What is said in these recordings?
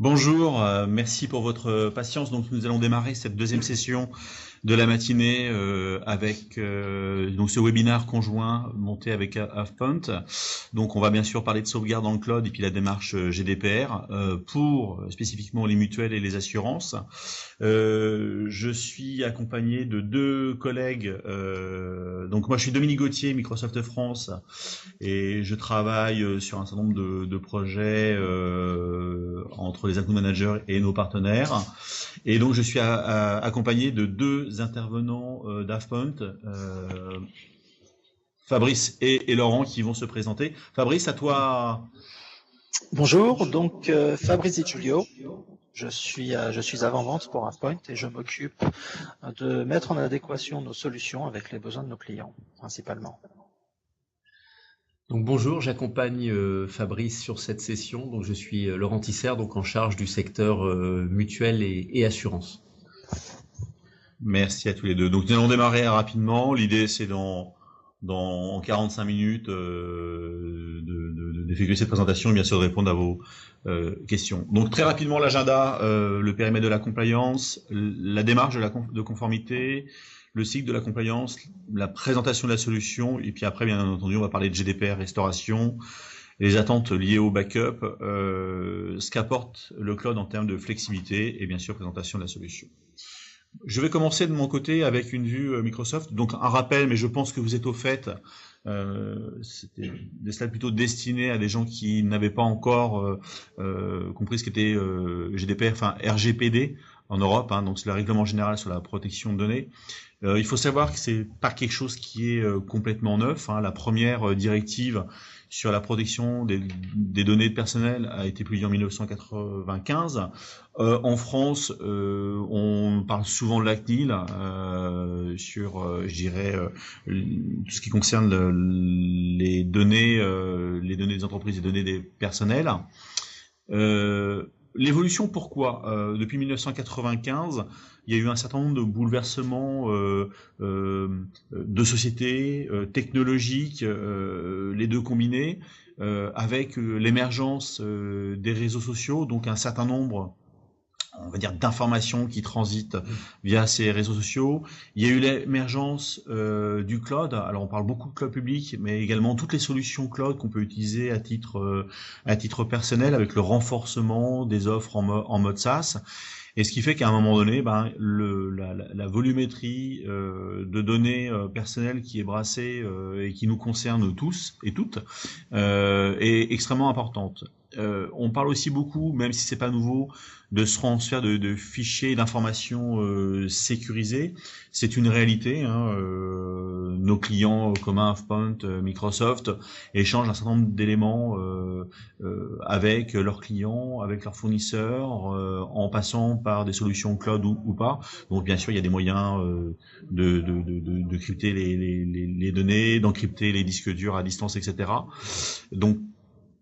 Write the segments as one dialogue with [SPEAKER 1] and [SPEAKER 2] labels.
[SPEAKER 1] Bonjour, merci pour votre patience. Donc nous allons démarrer cette deuxième session de la matinée avec donc ce webinaire conjoint monté avec AvePoint. Donc on va bien sûr parler de sauvegarde dans le cloud et puis la démarche GDPR pour spécifiquement les mutuelles et les assurances. Je suis accompagné de deux collègues. Donc moi je suis Dominique Gauthier, Microsoft France, et je travaille sur un certain nombre de projets entre les account managers et nos partenaires. Et donc je suis accompagné de deux intervenants d'AvePoint, Fabrice et Laurent, qui vont se présenter. Fabrice, à toi.
[SPEAKER 2] Bonjour, donc Fabrice Di Giulio. Je suis avant-vente pour AvePoint et je m'occupe de mettre en adéquation nos solutions avec les besoins de nos clients, principalement.
[SPEAKER 3] Donc bonjour, j'accompagne Fabrice sur cette session. Donc je suis Laurent Tisser, donc en charge du secteur mutuel et assurance.
[SPEAKER 1] Merci à tous les deux. Donc nous allons démarrer rapidement. L'idée c'est en 45 minutes d'effectuer cette présentation et bien sûr de répondre à vos questions. Donc très rapidement l'agenda, le périmètre de la compliance, la démarche de conformité, le cycle de la compliance, la présentation de la solution, et puis après, bien entendu, on va parler de GDPR, restauration, les attentes liées au backup, ce qu'apporte le cloud en termes de flexibilité, et bien sûr, présentation de la solution. Je vais commencer de mon côté avec une vue Microsoft. Donc, un rappel, mais je pense que vous êtes au fait, c'était des slides plutôt destinés à des gens qui n'avaient pas encore compris ce qu'était GDPR, enfin RGPD en Europe, hein, donc c'est le règlement général sur la protection de données. Il faut savoir que c'est pas quelque chose qui est complètement neuf, hein. La première directive sur la protection des données personnelles a été publiée en 1995. En France, on parle souvent de la CNIL sur, je dirais, tout ce qui concerne les données des entreprises, les données des personnels. L'évolution, pourquoi depuis 1995, il y a eu un certain nombre de bouleversements de sociétés technologiques, les deux combinés, avec l'émergence des réseaux sociaux, donc un certain nombre, on va dire, d'informations qui transitent via ces réseaux sociaux. Il y a eu l'émergence du cloud. Alors on parle beaucoup de cloud public, mais également toutes les solutions cloud qu'on peut utiliser à titre personnel, avec le renforcement des offres en mode SaaS. Et ce qui fait qu'à un moment donné, la volumétrie de données personnelles qui est brassée et qui nous concerne tous et toutes est extrêmement importante. On parle aussi beaucoup, même si c'est pas nouveau, de ce transfert de fichiers et d'informations sécurisés. C'est une réalité, hein. Nos clients communs, AvePoint, Microsoft, échangent un certain nombre d'éléments avec leurs clients, avec leurs fournisseurs, en passant par des solutions cloud ou pas. Donc bien sûr, il y a des moyens de crypter les données, d'encrypter les disques durs à distance, etc. Donc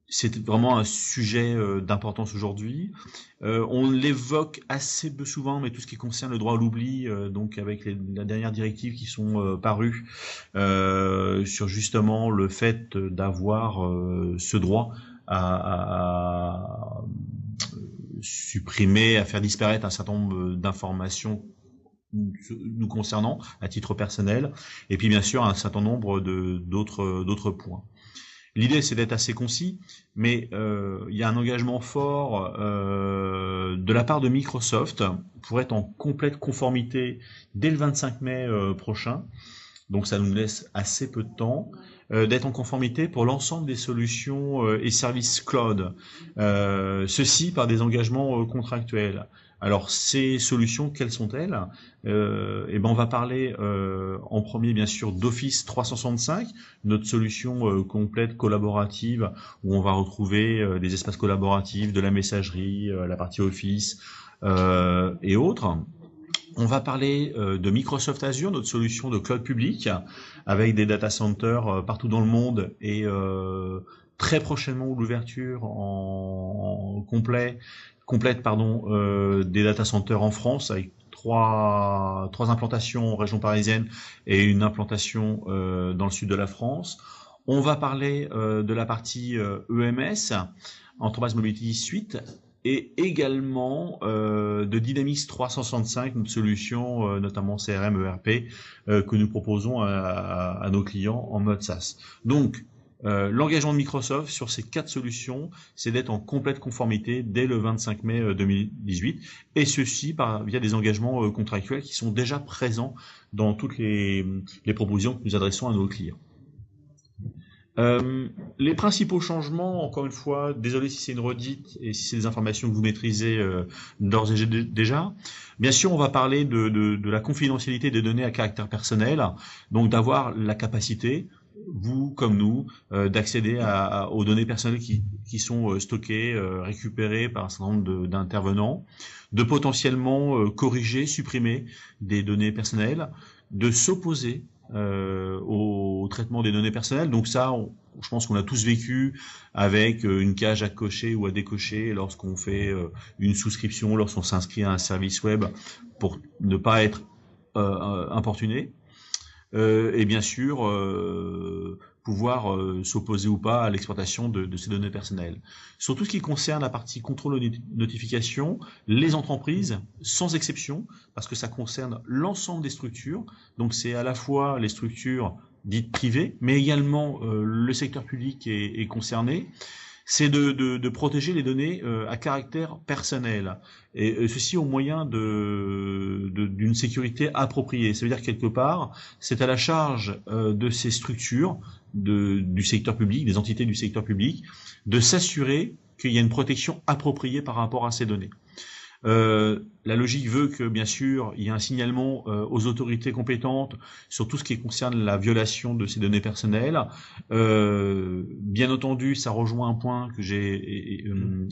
[SPEAKER 1] c'est vraiment un sujet d'importance aujourd'hui. On l'évoque assez peu souvent, mais tout ce qui concerne le droit à l'oubli, donc avec la dernière directive qui sont parues sur justement le fait d'avoir ce droit à supprimer, à faire disparaître un certain nombre d'informations nous concernant à titre personnel, et puis bien sûr un certain nombre d'autres points. L'idée, c'est d'être assez concis, mais il y a un engagement fort de la part de Microsoft pour être en complète conformité dès le 25 mai prochain. Donc ça nous laisse assez peu de temps d'être en conformité pour l'ensemble des solutions et services cloud. Ceci par des engagements contractuels. Alors ces solutions, quelles sont-elles? On va parler en premier bien sûr d'Office 365, notre solution complète collaborative où on va retrouver des espaces collaboratifs, de la messagerie, la partie Office et autres. On va parler de Microsoft Azure, notre solution de cloud public, avec des data centers partout dans le monde et très prochainement l'ouverture en complète des data centers en France, avec trois implantations en région parisienne et une implantation dans le sud de la France. On va parler de la partie EMS, Enterprise Mobility Suite, et également de Dynamics 365, notre solution notamment CRM, ERP, que nous proposons à nos clients en mode SaaS. Donc, l'engagement de Microsoft sur ces 4 solutions, c'est d'être en complète conformité dès le 25 mai 2018, et ceci via des engagements contractuels qui sont déjà présents dans toutes les propositions que nous adressons à nos clients. Les principaux changements, encore une fois, désolé si c'est une redite et si c'est des informations que vous maîtrisez d'ores et déjà. Bien sûr, on va parler de la confidentialité des données à caractère personnel, donc d'avoir la capacité, vous comme nous, d'accéder aux données personnelles qui sont stockées, récupérées par un certain nombre d'intervenants, de potentiellement corriger, supprimer des données personnelles, de s'opposer au traitement des données personnelles. Donc ça, je pense qu'on a tous vécu avec une cage à cocher ou à décocher lorsqu'on fait une souscription, lorsqu'on s'inscrit à un service web pour ne pas être importuné. Et bien sûr, pouvoir s'opposer ou pas à l'exploitation de ces données personnelles. Sur tout ce qui concerne la partie contrôle de notification, les entreprises, sans exception, parce que ça concerne l'ensemble des structures, donc c'est à la fois les structures dites privées, mais également le secteur public est concerné, c'est de protéger les données à caractère personnel, et ceci au moyen d'une sécurité appropriée. Ça veut dire quelque part, c'est à la charge de ces structures du secteur public, des entités du secteur public, de s'assurer qu'il y a une protection appropriée par rapport à ces données. La logique veut que, bien sûr, il y ait un signalement aux autorités compétentes sur tout ce qui concerne la violation de ces données personnelles. Bien entendu, ça rejoint un point que j'ai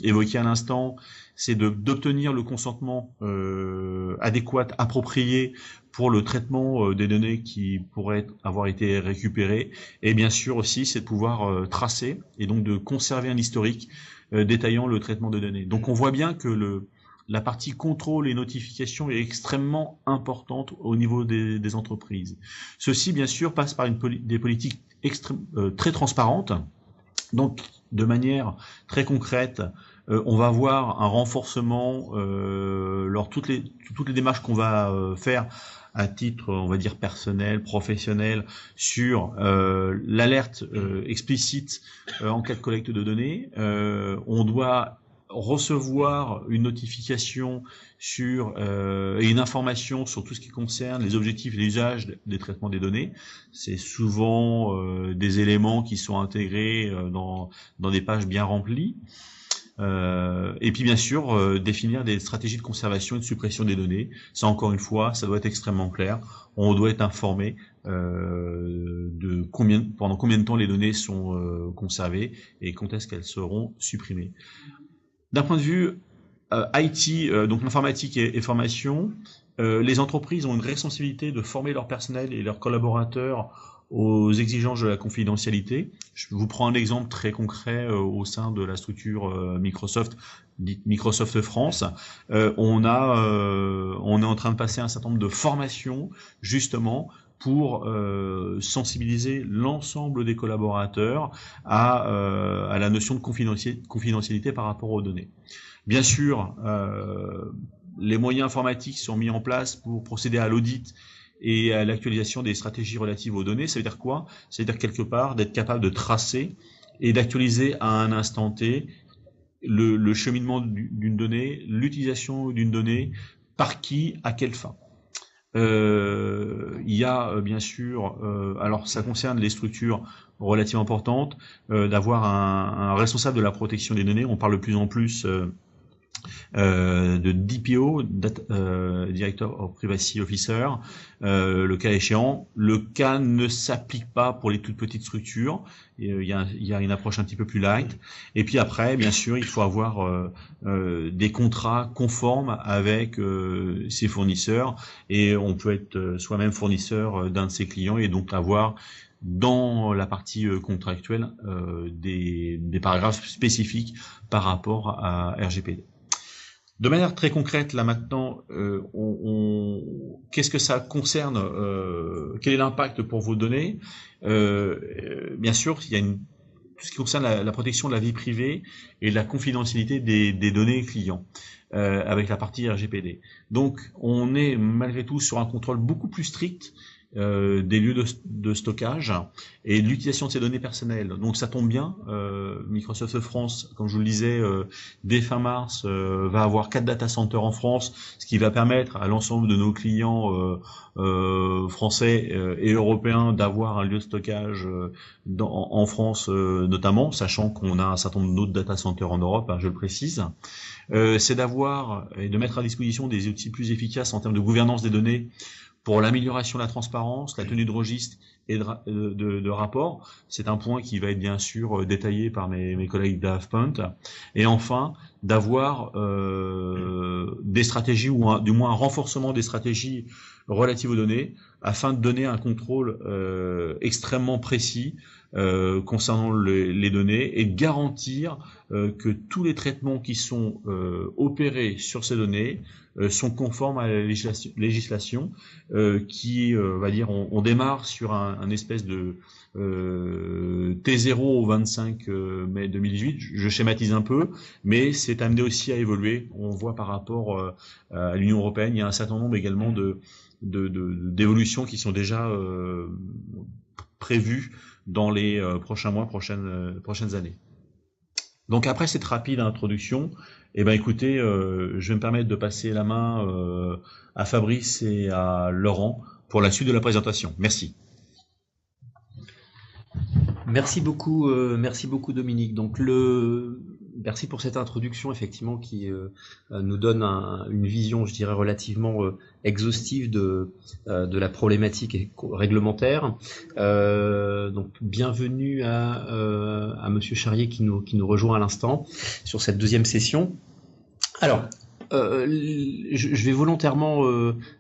[SPEAKER 1] évoqué à l'instant, c'est d'obtenir le consentement adéquat, approprié pour le traitement des données qui pourraient avoir été récupérées. Et bien sûr aussi, c'est de pouvoir tracer et donc de conserver un historique détaillant le traitement de données. Donc on voit bien que la partie contrôle et notification est extrêmement importante au niveau des entreprises. Ceci, bien sûr, passe par des politiques très transparentes. Donc, de manière très concrète, on va avoir un renforcement lors toutes les démarches qu'on va faire à titre, on va dire, personnel, professionnel, sur l'alerte explicite en cas de collecte de données. On doit recevoir une notification et une information sur tout ce qui concerne les objectifs et l'usage des traitements des données. C'est souvent des éléments qui sont intégrés dans des pages bien remplies. Et puis bien sûr définir des stratégies de conservation et de suppression des données. Ça, encore une fois, ça doit être extrêmement clair. On doit être informé pendant combien de temps les données sont conservées et quand est-ce qu'elles seront supprimées. D'un point de vue IT, donc l'informatique et formation, les entreprises ont une responsabilité de former leur personnel et leurs collaborateurs aux exigences de la confidentialité. Je vous prends un exemple très concret au sein de la structure Microsoft, dite Microsoft France. On est en train de passer un certain nombre de formations justement pour sensibiliser l'ensemble des collaborateurs à la notion de confidentialité par rapport aux données. Bien sûr, les moyens informatiques sont mis en place pour procéder à l'audit et à l'actualisation des stratégies relatives aux données. Ça veut dire quoi? Ça veut dire quelque part d'être capable de tracer et d'actualiser à un instant T le cheminement d'une donnée, l'utilisation d'une donnée, par qui, à quelle fin. Il y a bien sûr, alors ça concerne les structures relativement importantes, d'avoir un responsable de la protection des données. On parle de plus en plus de DPO, Director of Privacy Officer, le cas échéant. Le cas ne s'applique pas pour les toutes petites structures. Il y a une approche un petit peu plus light. Et puis après, bien sûr, il faut avoir des contrats conformes avec ses fournisseurs, et on peut être soi-même fournisseur d'un de ses clients et donc avoir dans la partie contractuelle des paragraphes spécifiques par rapport à RGPD. De manière très concrète, là maintenant, qu'est-ce que ça concerne, quel est l'impact pour vos données? Bien sûr, il y a tout ce qui concerne la protection de la vie privée et la confidentialité des données clients, avec la partie RGPD. Donc, on est malgré tout sur un contrôle beaucoup plus strict des lieux de stockage et de l'utilisation de ces données personnelles. Donc ça tombe bien, Microsoft France, comme je vous le disais, dès fin mars, va avoir 4 data centers en France, ce qui va permettre à l'ensemble de nos clients français et européens d'avoir un lieu de stockage en France notamment, sachant qu'on a un certain nombre d'autres data centers en Europe, je le précise. C'est d'avoir et de mettre à disposition des outils plus efficaces en termes de gouvernance des données pour l'amélioration de la transparence, la tenue de registre et de rapport. C'est un point qui va être bien sûr détaillé par mes collègues d'AvePoint. Et enfin, d'avoir des stratégies ou du moins un renforcement des stratégies relatives aux données afin de donner un contrôle extrêmement précis concernant les données et de garantir que tous les traitements qui sont opérés sur ces données sont conformes à la législation qui va dire on démarre sur un espèce de T0 au 25 mai 2018, je schématise un peu, mais c'est amené aussi à évoluer. On voit par rapport à l'Union européenne, il y a un certain nombre également d'évolutions qui sont déjà prévues dans les prochains mois, prochaines années. Donc après cette rapide introduction, écoutez, je vais me permettre de passer la main à Fabrice et à Laurent pour la suite de la présentation. Merci.
[SPEAKER 3] Merci beaucoup Dominique. Donc merci pour cette introduction effectivement qui nous donne une vision, je dirais, relativement exhaustive de la problématique réglementaire. Donc bienvenue à Monsieur Charrier qui nous rejoint à l'instant sur cette deuxième session. Alors, je vais volontairement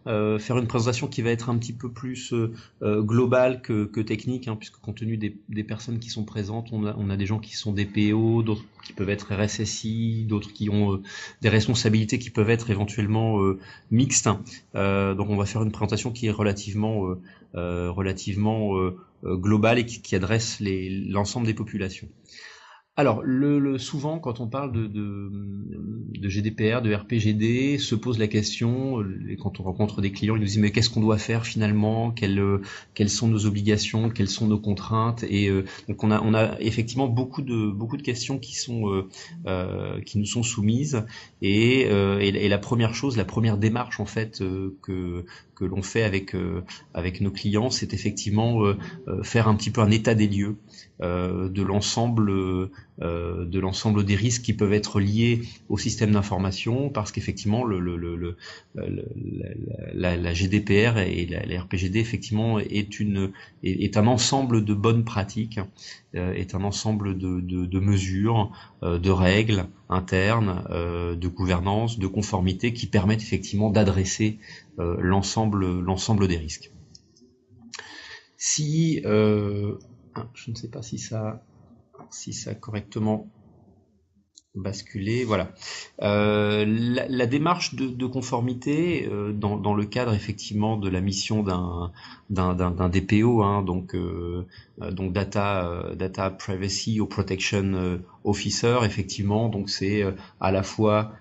[SPEAKER 3] faire une présentation qui va être un petit peu plus globale que technique, puisque compte tenu des personnes qui sont présentes, on a des gens qui sont des PO, d'autres qui peuvent être RSSI, d'autres qui ont des responsabilités qui peuvent être éventuellement mixtes. Donc on va faire une présentation qui est relativement globale et qui adresse l'ensemble des populations. Alors, souvent, quand on parle de GDPR, de RPGD, se pose la question, et quand on rencontre des clients, ils nous disent mais qu'est-ce qu'on doit faire finalement, quelles sont nos obligations, quelles sont nos contraintes, et donc on a effectivement beaucoup de questions qui nous sont soumises, et la première démarche en fait que l'on fait avec nos clients, c'est effectivement faire un petit peu un état des lieux de l'ensemble des risques qui peuvent être liés au système d'information, parce qu'effectivement la GDPR et la RPGD effectivement est un ensemble de bonnes pratiques, est un ensemble de mesures, de règles internes, de gouvernance, de conformité qui permettent effectivement d'adresser l'ensemble des risques. Je ne sais pas si ça a correctement basculé. Voilà. La démarche de conformité dans le cadre effectivement de la mission d'un DPO, donc Data Privacy or Protection Officer, effectivement. Donc c'est à la fois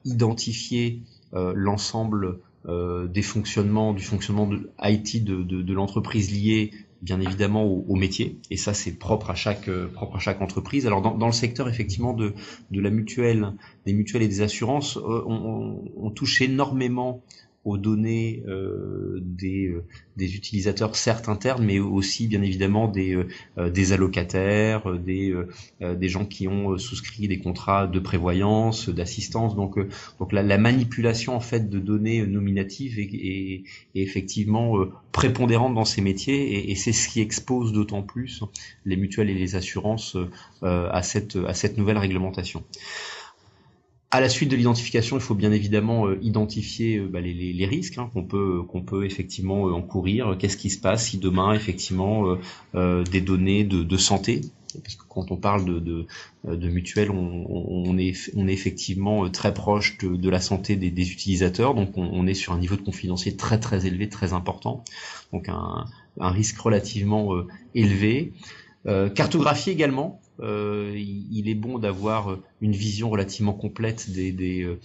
[SPEAKER 3] identifier l'ensemble du fonctionnement de IT de l'entreprise lié bien évidemment au métier, et ça c'est propre à chaque entreprise. Alors dans le secteur effectivement de la mutuelle, des mutuelles et des assurances, on touche énormément aux données des utilisateurs, certes internes, mais aussi bien évidemment des allocataires, des gens qui ont souscrit des contrats de prévoyance, d'assistance. Donc la manipulation en fait de données nominatives est effectivement prépondérante dans ces métiers, et c'est ce qui expose d'autant plus les mutuelles et les assurances à cette nouvelle réglementation. À la suite de l'identification, il faut bien évidemment identifier les risques qu'on peut effectivement encourir. Qu'est-ce qui se passe si demain effectivement des données de santé, parce que quand on parle de mutuelle, on est effectivement très proche de la santé des utilisateurs, donc on est sur un niveau de confidentialité très très élevé, très important, donc un risque relativement élevé. Cartographie également. il est bon d'avoir une vision relativement complète du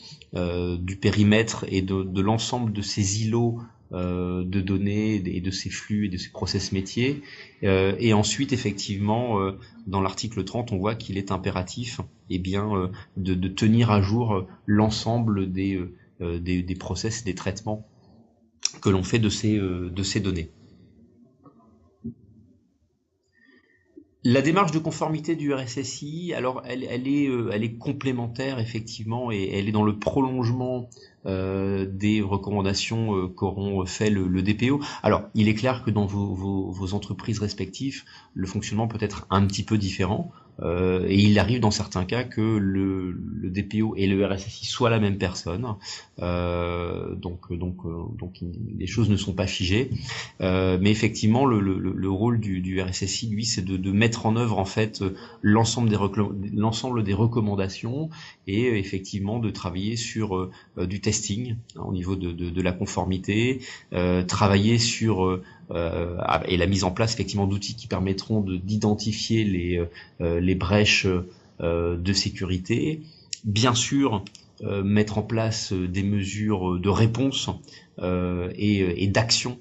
[SPEAKER 3] périmètre et de l'ensemble de ces îlots de données et de ces flux et de ces process métiers. Et ensuite, effectivement, dans l'article 30, on voit qu'il est impératif de tenir à jour l'ensemble des process, des traitements que l'on fait de ces données. La démarche de conformité du RSSI, alors elle est complémentaire effectivement et elle est dans le prolongement des recommandations qu'auront fait le DPO. Alors, il est clair que dans vos entreprises respectives, le fonctionnement peut être un petit peu différent. Et il arrive dans certains cas que le DPO et le RSSI soient la même personne. Donc les choses ne sont pas figées. Mais effectivement, le rôle du RSSI, lui, c'est de mettre en œuvre en fait l'ensemble des recommandations et effectivement de travailler sur du testing au niveau de la conformité, travailler sur et la mise en place effectivement d'outils qui permettront d'identifier les brèches de sécurité, bien sûr mettre en place des mesures de réponse et d'action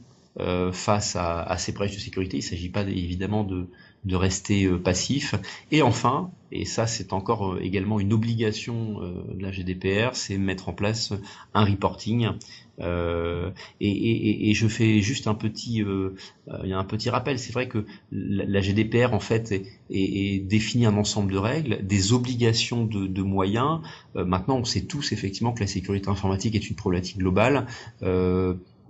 [SPEAKER 3] face à ces brèches de sécurité. Il ne s'agit pas évidemment de rester passif. Et enfin, et ça c'est encore également une obligation de la GDPR, c'est mettre en place un reporting. Et je fais juste un petit rappel. C'est vrai que la GDPR en fait est définit un ensemble de règles, des obligations de moyens. Maintenant, on sait tous effectivement que la sécurité informatique est une problématique globale.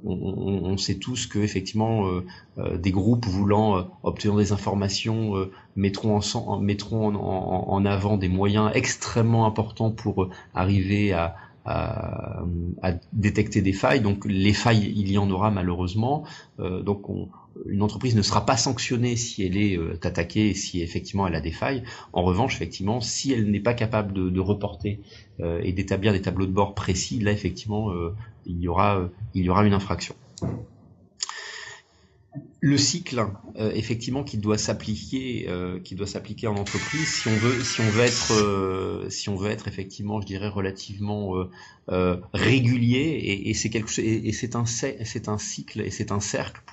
[SPEAKER 3] On sait tous que effectivement des groupes voulant obtenir des informations mettront en avant des moyens extrêmement importants pour arriver à détecter des failles. Donc les failles, il y en aura malheureusement. Donc une entreprise ne sera pas sanctionnée si elle est attaquée et si effectivement elle a des failles. En revanche, effectivement, si elle n'est pas capable de reporter et d'établir des tableaux de bord précis, là effectivement il y aura une infraction. Le cycle, effectivement, qui doit s'appliquer en entreprise, si on veut être effectivement, je dirais, relativement régulier, et c'est un cycle et c'est un cercle,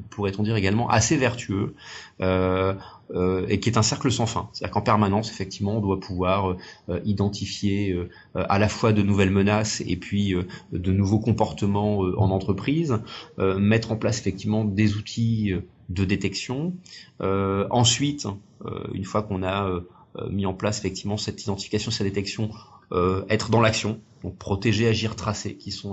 [SPEAKER 3] pourrait-on dire également, assez vertueux, et qui est un cercle sans fin. C'est-à-dire qu'en permanence, effectivement, on doit pouvoir identifier à la fois de nouvelles menaces et puis de nouveaux comportements en entreprise, mettre en place effectivement des outils de détection. Ensuite, une fois qu'on a mis en place effectivement cette identification, cette détection, être dans l'action, donc protéger, agir, tracer, qui est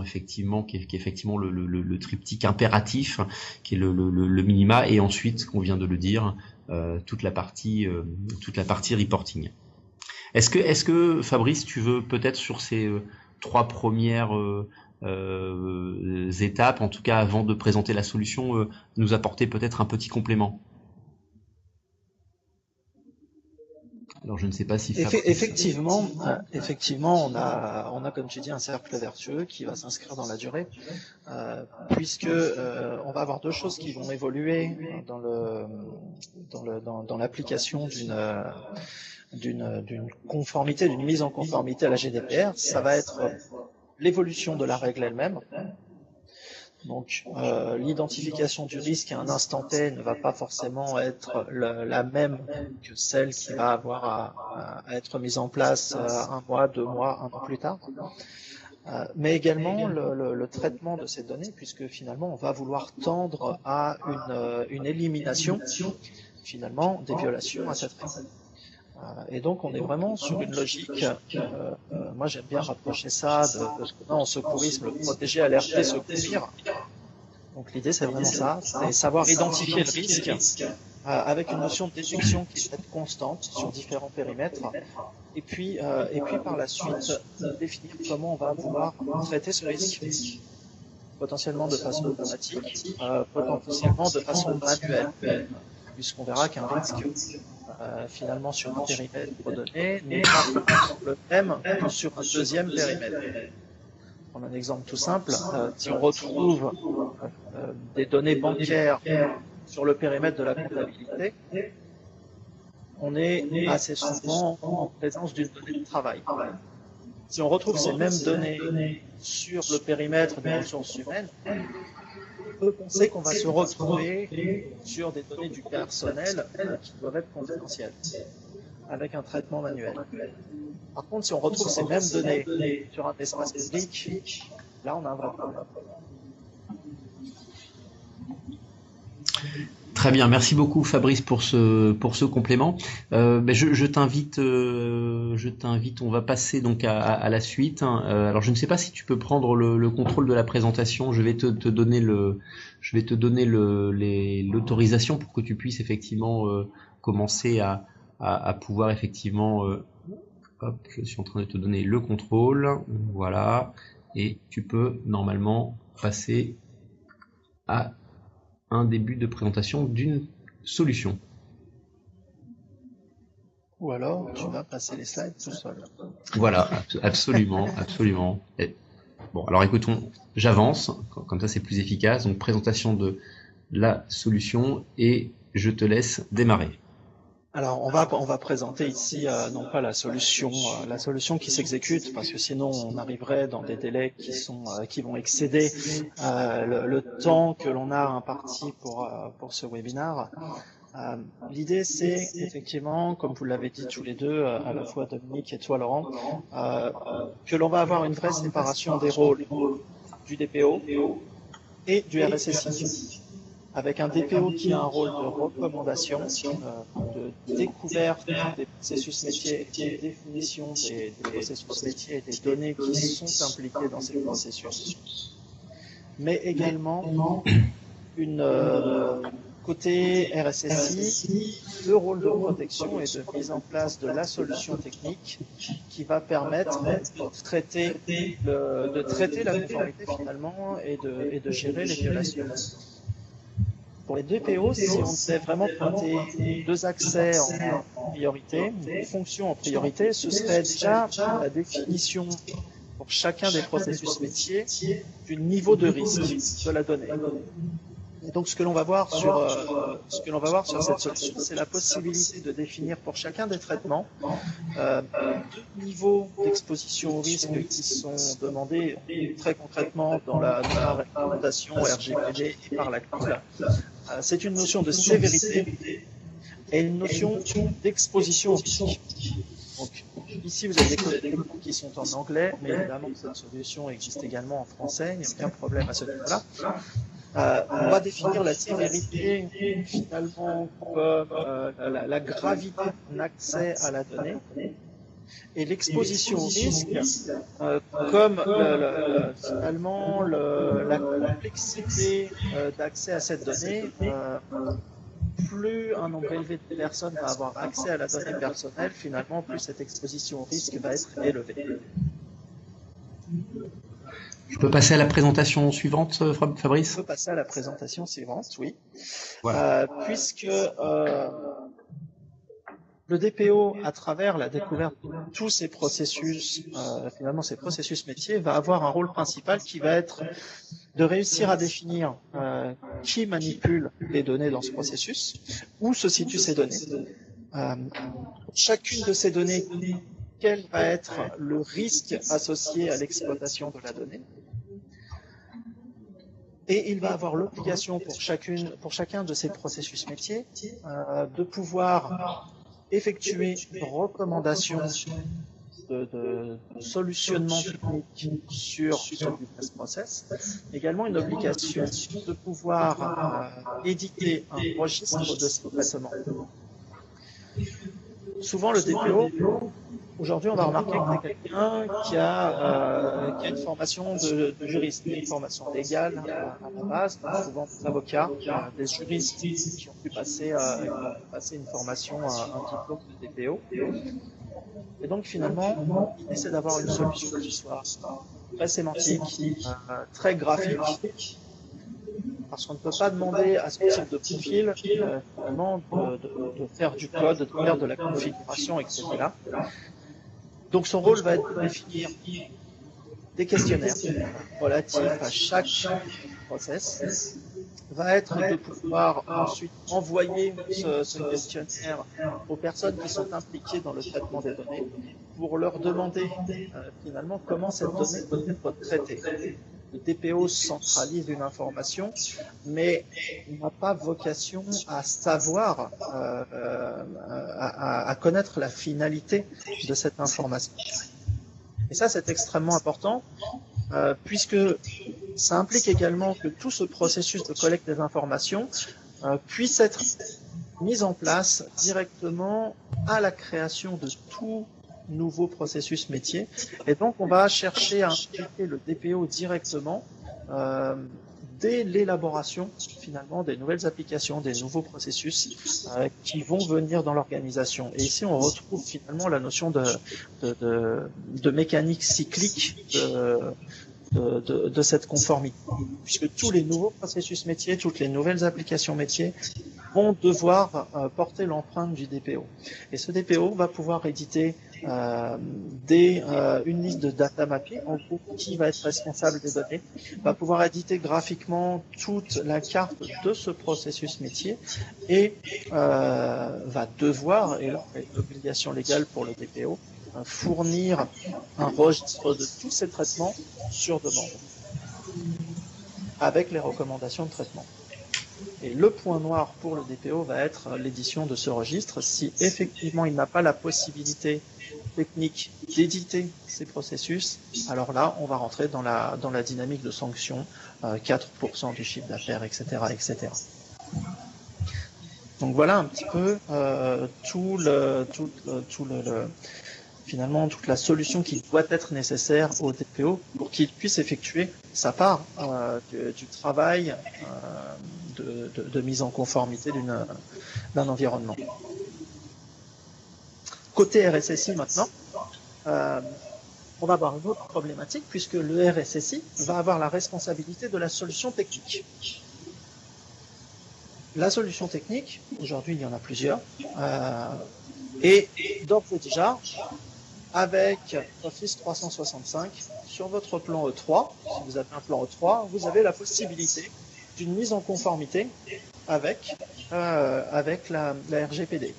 [SPEAKER 3] effectivement le triptyque impératif, qui est le minima, et ensuite, qu'on vient de le dire, toute la partie reporting. Est-ce que Fabrice, tu veux peut-être sur ces trois premières étapes, en tout cas avant de présenter la solution, nous apporter peut-être un petit complément? Alors je ne sais pas si
[SPEAKER 2] effectivement, on a comme tu dis un cercle vertueux qui va s'inscrire dans la durée, puisque on va avoir deux choses qui vont évoluer dans l'application d'une conformité, d'une mise en conformité à la GDPR. Ça va être l'évolution de la règle elle-même. Donc l'identification du risque à un instant T ne va pas forcément être la même que celle qui va avoir à être mise en place un mois, 2 mois, 1 an plus tard. Mais également le traitement de ces données, puisque finalement on va vouloir tendre à une élimination finalement des violations à cette règle. Et donc on est vraiment sur une logique, moi j'aime bien rapprocher ça de ce qu'on a en secourisme, le protéger, alerter, secourir. Donc l'idée c'est vraiment ça, c'est savoir identifier le risque avec une notion de détection qui va être constante sur différents périmètres, et puis par la suite définir comment on va pouvoir traiter ce risque, potentiellement de façon automatique, potentiellement de façon manuelle, puisqu'on verra qu'un risque finalement sur un périmètre donné n'est pas le même que sur un deuxième périmètre. Prendre un exemple tout simple, si on retrouve des données bancaires sur le périmètre de la comptabilité, on est assez souvent en présence d'une donnée de travail. Si on retrouve ces mêmes données sur le périmètre des ressources humaines, on peut penser qu'on va se retrouver sur des données du personnel qui doivent être confidentielles, avec un traitement manuel. Par contre, si on retrouve ces mêmes données sur un espace public, là on a un vrai problème.
[SPEAKER 3] Très bien, merci beaucoup Fabrice pour ce complément. Je t'invite, on va passer donc à la suite. Alors je ne sais pas si tu peux prendre le contrôle de la présentation. Je vais te donner l'autorisation pour que tu puisses effectivement commencer à pouvoir effectivement. Hop, je suis en train de te donner le contrôle. Voilà, et tu peux normalement passer à un début de présentation d'une solution.
[SPEAKER 2] Ou alors, tu vas passer les slides tout seul.
[SPEAKER 3] Voilà, absolument, absolument. Bon, alors écoutons, j'avance, comme ça c'est plus efficace. Donc, présentation de la solution et je te laisse démarrer.
[SPEAKER 2] Alors, on va présenter ici non pas la solution qui s'exécute, parce que sinon on arriverait dans des délais qui vont excéder le temps que l'on a imparti pour ce webinaire. L'idée, c'est effectivement, comme vous l'avez dit tous les deux, à la fois Dominique et toi Laurent, que l'on va avoir une vraie séparation des rôles du DPO et du RSSI. Avec un DPO qui a un rôle de recommandation, de découverte des processus métiers, de définition des processus métiers et des données qui sont impliquées dans ces processus. Mais également, côté RSSI, le rôle de protection et de mise en place de la solution technique qui va permettre de traiter la conformité finalement et de gérer les violations. Pour les DPO, si on devait vraiment pointer deux accès en priorité, deux fonctions en priorité, ce serait déjà la définition pour chacun des processus métiers du niveau de risque de la donnée. Et donc, ce que l'on va voir sur cette solution, c'est la possibilité de définir pour chacun des traitements deux niveaux d'exposition au risque qui sont demandés très concrètement dans la réglementation RGPD et par la CNIL. C'est une notion de sévérité et une notion d'exposition au risque. Donc, ici, vous avez des codes qui sont en anglais, mais évidemment, cette solution existe également en français, il n'y a aucun problème à ce niveau-là. On va définir la sévérité finalement comme la gravité d'un accès à la donnée et l'exposition au risque comme finalement la complexité d'accès à cette donnée. Plus un nombre élevé de personnes va avoir accès à la donnée personnelle, finalement, plus cette exposition au risque va être élevée.
[SPEAKER 3] Je peux passer à la présentation suivante, Fabrice ?
[SPEAKER 2] On peut passer à la présentation suivante, oui.
[SPEAKER 3] Voilà.
[SPEAKER 2] Puisque le DPO, à travers la découverte de tous ces processus, finalement ces processus métiers, va avoir un rôle principal qui va être de réussir à définir qui manipule les données dans ce processus, où se situent ces données. Chacune de ces données, quel va être le risque associé à l'exploitation de la donnée. Et il va avoir l'obligation pour chacun de ces processus métiers de pouvoir effectuer une recommandation de solutionnement technique sur ce business process, également une obligation de pouvoir éditer un registre de ces traitements. Souvent, le DPO, aujourd'hui, on va remarquer que c'est quelqu'un qui a une formation de juriste, une formation légale à la base, souvent des avocats, des juristes qui ont pu passer une formation, un diplôme de DPO. Et donc, finalement, l'idée, c'est d'avoir une solution qui soit très sémantique, très graphique, parce qu'on ne peut pas demander à ce type de profil, finalement, de faire du code, de faire de la configuration, etc. Donc, son rôle va être de définir des questionnaires relatifs à chaque process va être de pouvoir ensuite envoyer ce questionnaire aux personnes qui sont impliquées dans le traitement des données pour leur demander finalement comment cette donnée peut être traitée. Le DPO centralise une information, mais n'a pas vocation à savoir, à connaître la finalité de cette information. Et ça, c'est extrêmement important, puisque ça implique également que tout ce processus de collecte des informations puisse être mis en place directement à la création de tout nouveau processus métier. Et donc, on va chercher à impliquer le DPO directement dès l'élaboration, finalement, des nouvelles applications, des nouveaux processus qui vont venir dans l'organisation. Et ici, on retrouve finalement la notion de mécanique cyclique de cette conformité, puisque tous les nouveaux processus métiers, toutes les nouvelles applications métiers vont devoir porter l'empreinte du DPO. Et ce DPO va pouvoir éditer une liste de data mapping, en gros, qui va être responsable des données, va pouvoir éditer graphiquement toute la carte de ce processus métier et va devoir, et là, c'est l'obligation légale pour le DPO, fournir un registre de tous ces traitements sur demande, avec les recommandations de traitement. Et le point noir pour le DPO va être l'édition de ce registre. Si effectivement il n'a pas la possibilité technique d'éditer ces processus, alors là, on va rentrer dans la dynamique de sanctions, 4% du chiffre d'affaires, etc., etc. Donc voilà un petit peu finalement toute la solution qui doit être nécessaire au DPO pour qu'il puisse effectuer sa part du travail de mise en conformité d'un environnement. Côté RSSI maintenant, on va avoir une autre problématique puisque le RSSI va avoir la responsabilité de la solution technique. La solution technique, aujourd'hui il y en a plusieurs, et d'ores et déjà, avec Office 365, sur votre plan E3, si vous avez un plan E3, vous avez la possibilité d'une mise en conformité avec la RGPD.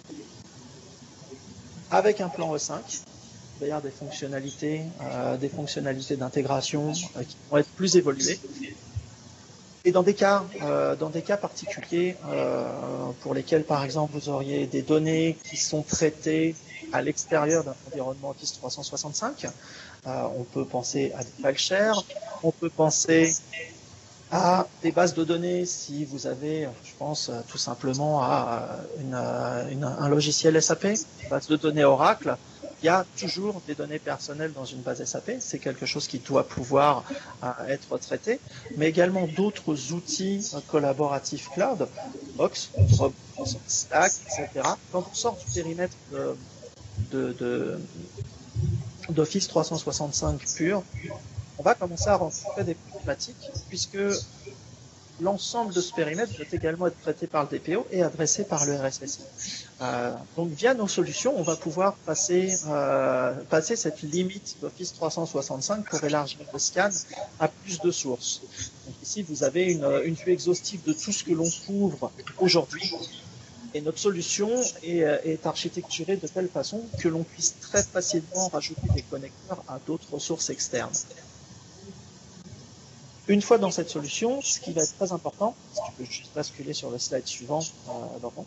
[SPEAKER 2] Avec un plan E5, il va y avoir des fonctionnalités d'intégration qui vont être plus évoluées. Et dans des cas particuliers, pour lesquels, par exemple, vous auriez des données qui sont traitées à l'extérieur d'un environnement Office 365, on peut penser à des file share, on peut penser à des bases de données si vous avez, je pense tout simplement à un logiciel SAP, une base de données Oracle. Il y a toujours des données personnelles dans une base SAP, c'est quelque chose qui doit pouvoir être traité, mais également d'autres outils collaboratifs cloud, Box, Slack, etc. Quand on sort du périmètre d'Office 365 pur, on va commencer à rencontrer des problématiques puisque l'ensemble de ce périmètre doit également être traité par le DPO et adressé par le RSSI. Donc via nos solutions, on va pouvoir passer cette limite d'Office 365 pour élargir le scan à plus de sources. Donc ici, vous avez une vue exhaustive de tout ce que l'on couvre aujourd'hui. Et notre solution est architecturée de telle façon que l'on puisse très facilement rajouter des connecteurs à d'autres sources externes. Une fois dans cette solution, ce qui va être très important, si tu peux juste basculer sur le slide suivant, Laurent,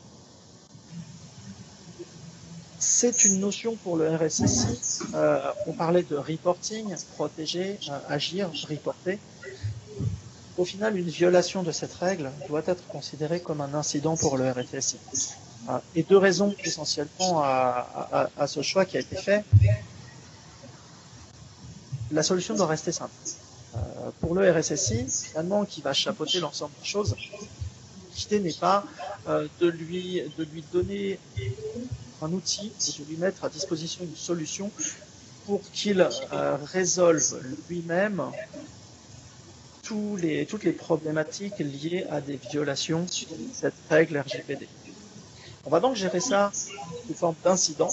[SPEAKER 2] c'est une notion pour le RSSI. On parlait de reporting, protéger, agir, reporter. Au final, une violation de cette règle doit être considérée comme un incident pour le RSSI. Et deux raisons essentiellement à ce choix qui a été fait. La solution doit rester simple. Pour le RSSI, finalement, qui va chapeauter l'ensemble des choses, l'idée n'est pas de lui donner un outil, de lui mettre à disposition une solution pour qu'il résolve lui-même toutes les problématiques liées à des violations de cette règle RGPD. On va donc gérer ça sous forme d'incident,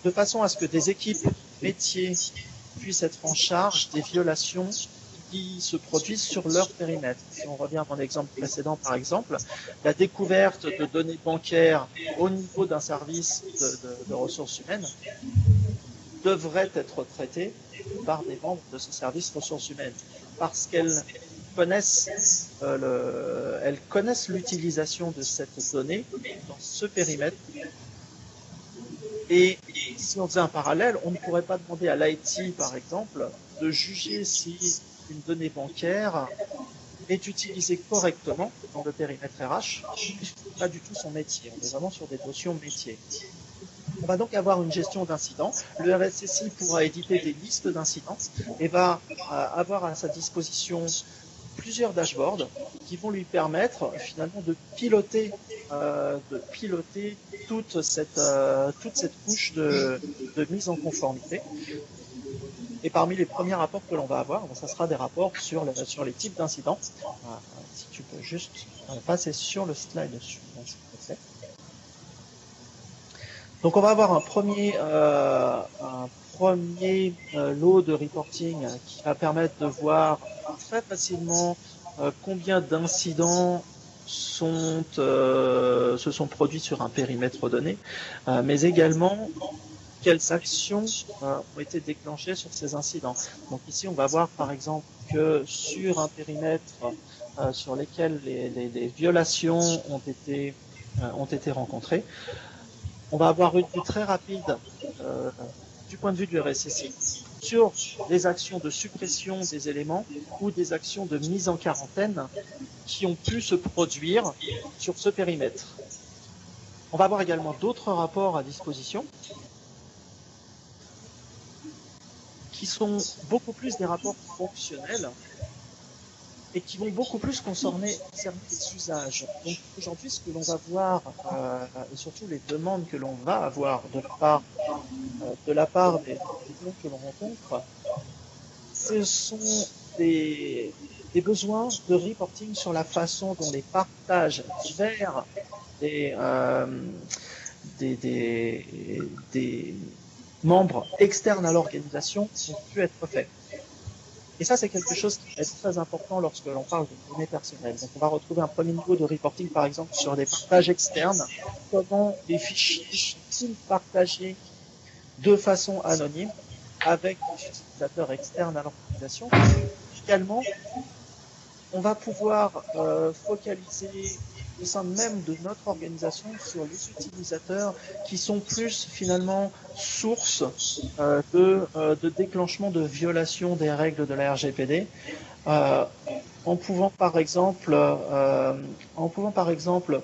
[SPEAKER 2] de façon à ce que des équipes métiers puissent être en charge des violations qui se produisent sur leur périmètre. Si on revient à mon exemple précédent, par exemple, la découverte de données bancaires au niveau d'un service de ressources humaines devrait être traitée par des membres de ce service ressources humaines, parce qu'elles connaissent l'utilisation de cette donnée dans ce périmètre. Et si on faisait un parallèle, on ne pourrait pas demander à l'IT, par exemple, de juger si une donnée bancaire est utilisée correctement dans le périmètre RH, puisque ce n'est pas du tout son métier. On est vraiment sur des notions métiers. On va donc avoir une gestion d'incidents. Le RSSI pourra éditer des listes d'incidents et va avoir à sa disposition plusieurs dashboards qui vont lui permettre finalement de piloter toute cette couche de mise en conformité. Et parmi les premiers rapports que l'on va avoir, ça sera des rapports sur les types d'incidents. Si tu peux juste passer sur le slide suivant, s'il te plaît. Donc on va avoir un premier lot de reporting qui va permettre de voir très facilement combien d'incidents se sont produits sur un périmètre donné, mais également quelles actions ont été déclenchées sur ces incidents. Donc ici, on va voir par exemple que sur un périmètre sur lequel les violations ont été rencontrées, on va avoir une vue très rapide du point de vue du RSSI sur des actions de suppression des éléments ou des actions de mise en quarantaine qui ont pu se produire sur ce périmètre. On va avoir également d'autres rapports à disposition qui sont beaucoup plus des rapports fonctionnels et qui vont beaucoup plus concerner les usages. Donc aujourd'hui, ce que l'on va voir, et surtout les demandes que l'on va avoir de la part des clients que l'on rencontre, ce sont des besoins de reporting sur la façon dont les partages vers des membres externes à l'organisation ont pu être faits. Et ça, c'est quelque chose qui est très important lorsque l'on parle de données personnelles. Donc, on va retrouver un premier niveau de reporting, par exemple, sur des partages externes, comment les fichiers sont partagés de façon anonyme avec des utilisateurs externes à l'organisation. Également, on va pouvoir focaliser au sein même de notre organisation sur les utilisateurs qui sont plus finalement source de déclenchement de violation des règles de la RGPD, en pouvant par exemple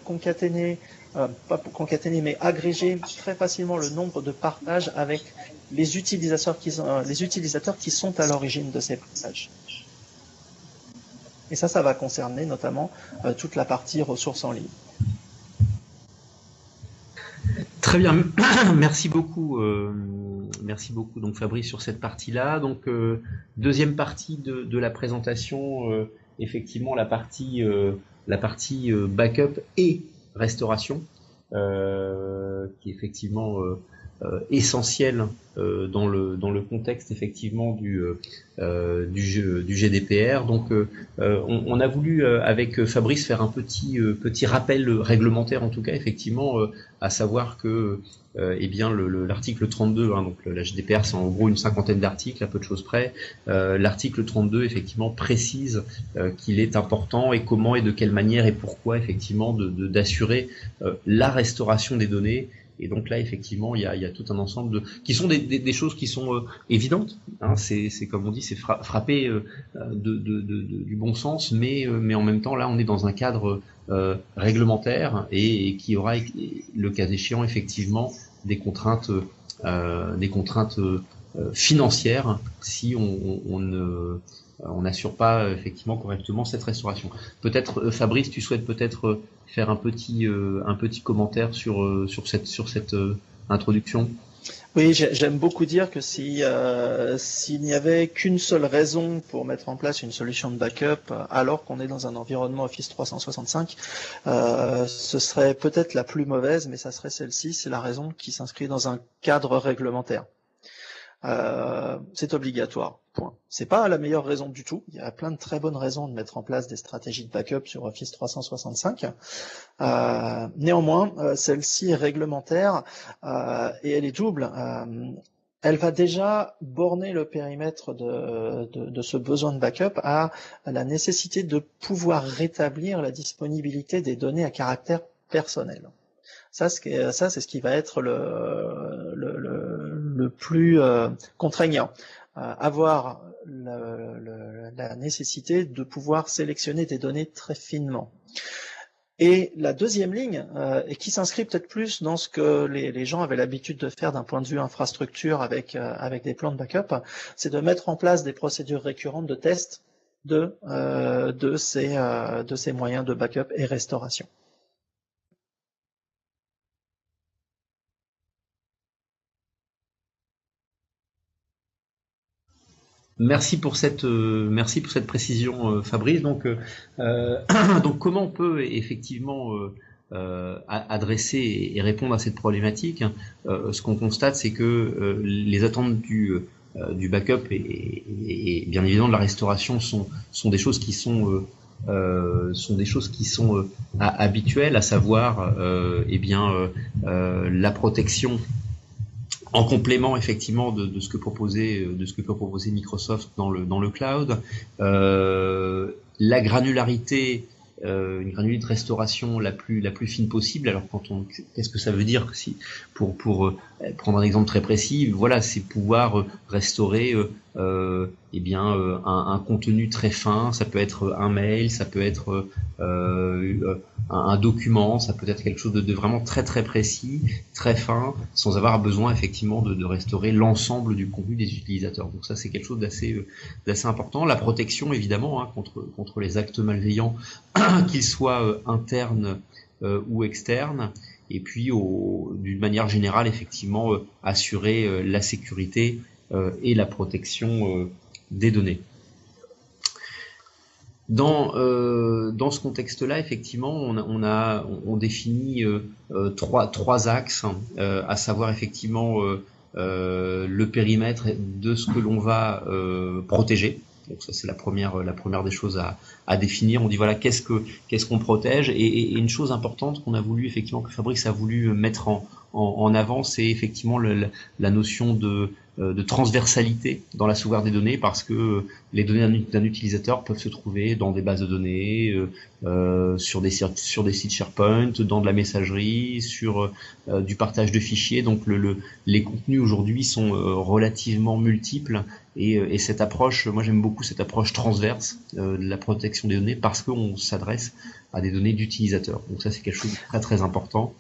[SPEAKER 2] concaténer, pas concaténer, mais agréger très facilement le nombre de partages avec les utilisateurs qui sont à l'origine de ces partages. Et ça va concerner notamment toute la partie ressources en ligne.
[SPEAKER 3] Très bien, merci beaucoup donc Fabrice sur cette partie-là. Donc deuxième partie de la présentation, effectivement la partie backup et restauration, qui est effectivement essentiel dans le contexte effectivement du GDPR. Donc on a voulu avec Fabrice faire un petit rappel réglementaire en tout cas effectivement, à savoir que eh bien l'article 32, donc la GDPR c'est en gros une cinquantaine d'articles à peu de choses près. L'article 32 effectivement précise qu'il est important et comment et de quelle manière et pourquoi effectivement d'assurer la restauration des données. Et donc là, effectivement, il y a tout un ensemble qui sont des choses qui sont évidentes. Hein, c'est comme on dit, c'est frappé du bon sens, mais en même temps, là, on est dans un cadre réglementaire et qui aura, le cas échéant, effectivement, des contraintes financières si on n'assure pas effectivement correctement cette restauration. Peut-être Fabrice, tu souhaites peut-être faire un petit commentaire sur cette introduction.
[SPEAKER 2] Oui, j'aime beaucoup dire que s'il n'y avait qu'une seule raison pour mettre en place une solution de backup, alors qu'on est dans un environnement Office 365, ce serait peut-être la plus mauvaise, mais ça serait celle-ci, c'est la raison qui s'inscrit dans un cadre réglementaire. C'est obligatoire. Point. C'est pas la meilleure raison du tout. Il y a plein de très bonnes raisons de mettre en place des stratégies de backup sur Office 365. Néanmoins, celle-ci est réglementaire et elle est double. Elle va déjà borner le périmètre de ce besoin de backup à la nécessité de pouvoir rétablir la disponibilité des données à caractère personnel. Ça, c'est ce qui va être le plus contraignant. Avoir la nécessité de pouvoir sélectionner des données très finement. Et la deuxième ligne, et qui s'inscrit peut-être plus dans ce que les gens avaient l'habitude de faire d'un point de vue infrastructure avec des plans de backup, c'est de mettre en place des procédures récurrentes de test de ces moyens de backup et restauration.
[SPEAKER 3] Merci pour cette précision, Fabrice. Donc, donc comment on peut effectivement adresser et répondre à cette problématique? Ce qu'on constate, c'est que les attentes du backup et bien évidemment de la restauration sont des choses qui sont habituelles, à savoir la protection en complément effectivement de ce que proposait Microsoft dans le cloud, la granularité, une granularité de restauration la plus fine possible. Alors qu'est-ce que ça veut dire pour prendre un exemple très précis, voilà, c'est pouvoir restaurer un contenu très fin. Ça peut être un mail, ça peut être un document, ça peut être quelque chose de vraiment très très précis, très fin, sans avoir besoin effectivement de restaurer l'ensemble du contenu des utilisateurs. Donc ça, c'est quelque chose d'assez important. La protection évidemment, contre les actes malveillants, qu'ils soient internes ou externes. Et puis, d'une manière générale, effectivement, assurer la sécurité et la protection des données. Dans ce contexte-là, effectivement, on définit trois axes, à savoir effectivement le périmètre de ce que l'on va protéger. Donc ça, c'est la première des choses à définir. On dit voilà, qu'est-ce qu'on protège, et une chose importante qu'on a voulu, effectivement, que Fabrice a voulu mettre en avant, c'est effectivement la notion de transversalité dans la sauvegarde des données, parce que les données d'un utilisateur peuvent se trouver dans des bases de données, sur des sites SharePoint, dans de la messagerie, sur du partage de fichiers. Donc les contenus aujourd'hui sont relativement multiples, et cette approche, moi j'aime beaucoup cette approche transverse de la protection des données, parce qu'on s'adresse à des données d'utilisateurs. Donc ça, c'est quelque chose de très très important.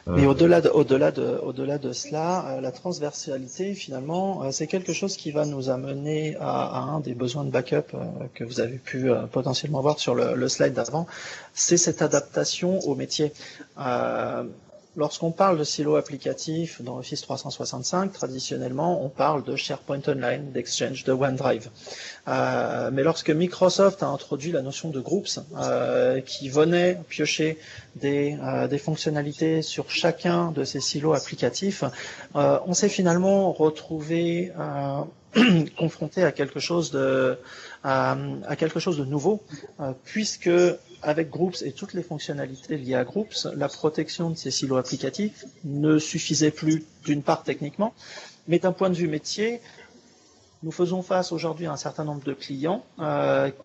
[SPEAKER 2] Mais au-delà de cela, la transversalité, finalement, c'est quelque chose qui va nous amener à un des besoins de backup que vous avez pu potentiellement voir sur le slide d'avant, c'est cette adaptation au métier. Lorsqu'on parle de silos applicatifs dans Office 365, traditionnellement, on parle de SharePoint Online, d'Exchange, de OneDrive. Mais lorsque Microsoft a introduit la notion de groups, qui venait piocher des fonctionnalités sur chacun de ces silos applicatifs, on s'est finalement retrouvé confronté à quelque chose de nouveau, puisque avec Groups et toutes les fonctionnalités liées à Groups, la protection de ces silos applicatifs ne suffisait plus, d'une part techniquement, mais d'un point de vue métier, nous faisons face aujourd'hui à un certain nombre de clients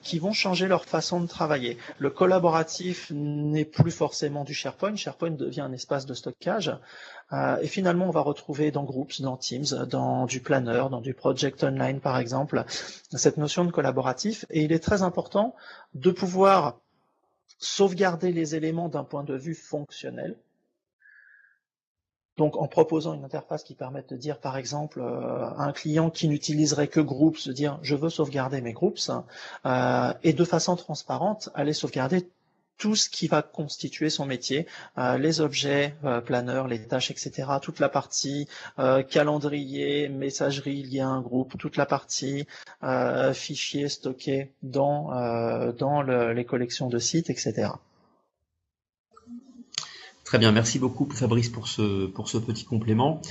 [SPEAKER 2] qui vont changer leur façon de travailler. Le collaboratif n'est plus forcément du SharePoint. SharePoint devient un espace de stockage. Et finalement, on va retrouver dans Groups, dans Teams, dans du Planner, dans du Project Online par exemple, cette notion de collaboratif. Et il est très important de pouvoir sauvegarder les éléments d'un point de vue fonctionnel. Donc, en proposant une interface qui permette de dire, par exemple, à un client qui n'utiliserait que Groups, de dire « je veux sauvegarder mes Groups », et de façon transparente, aller sauvegarder tout ce qui va constituer son métier, les objets, planeurs, les tâches, etc., toute la partie calendrier, messagerie liée à un groupe, toute la partie fichiers stockés dans les collections de sites, etc.
[SPEAKER 3] Très bien, merci beaucoup Fabrice pour ce petit complément.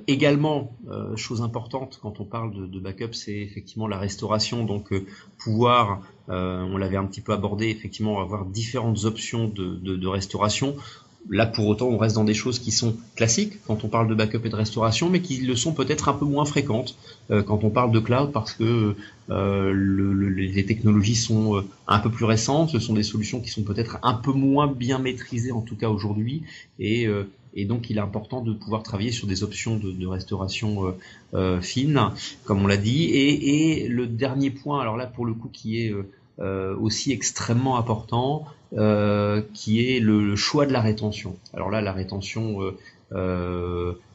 [SPEAKER 3] Également, chose importante quand on parle de backup, c'est effectivement la restauration. Donc pouvoir, on l'avait un petit peu abordé, effectivement avoir différentes options de restauration. Là, pour autant, on reste dans des choses qui sont classiques quand on parle de backup et de restauration, mais qui le sont peut-être un peu moins fréquentes quand on parle de cloud, parce que les technologies sont un peu plus récentes, ce sont des solutions qui sont peut-être un peu moins bien maîtrisées, en tout cas aujourd'hui, et donc il est important de pouvoir travailler sur des options de restauration fines, comme on l'a dit. Et le dernier point, alors là, pour le coup, qui est aussi extrêmement important, qui est le choix de la rétention. Alors là, la rétention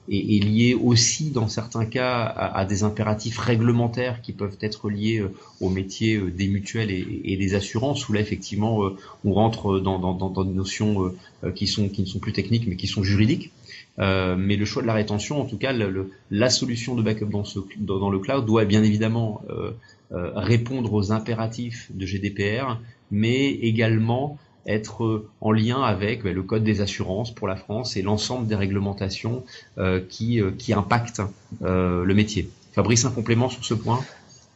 [SPEAKER 3] est liée aussi, dans certains cas, à des impératifs réglementaires qui peuvent être liés au métier des mutuelles et des assurances, où là, effectivement, on rentre dans des notions qui ne sont plus techniques, mais qui sont juridiques. Mais le choix de la rétention, en tout cas, la solution de backup dans le cloud doit bien évidemment répondre aux impératifs de GDPR, mais également être en lien avec le code des assurances pour la France et l'ensemble des réglementations qui impactent le métier. Fabrice, un complément sur ce point?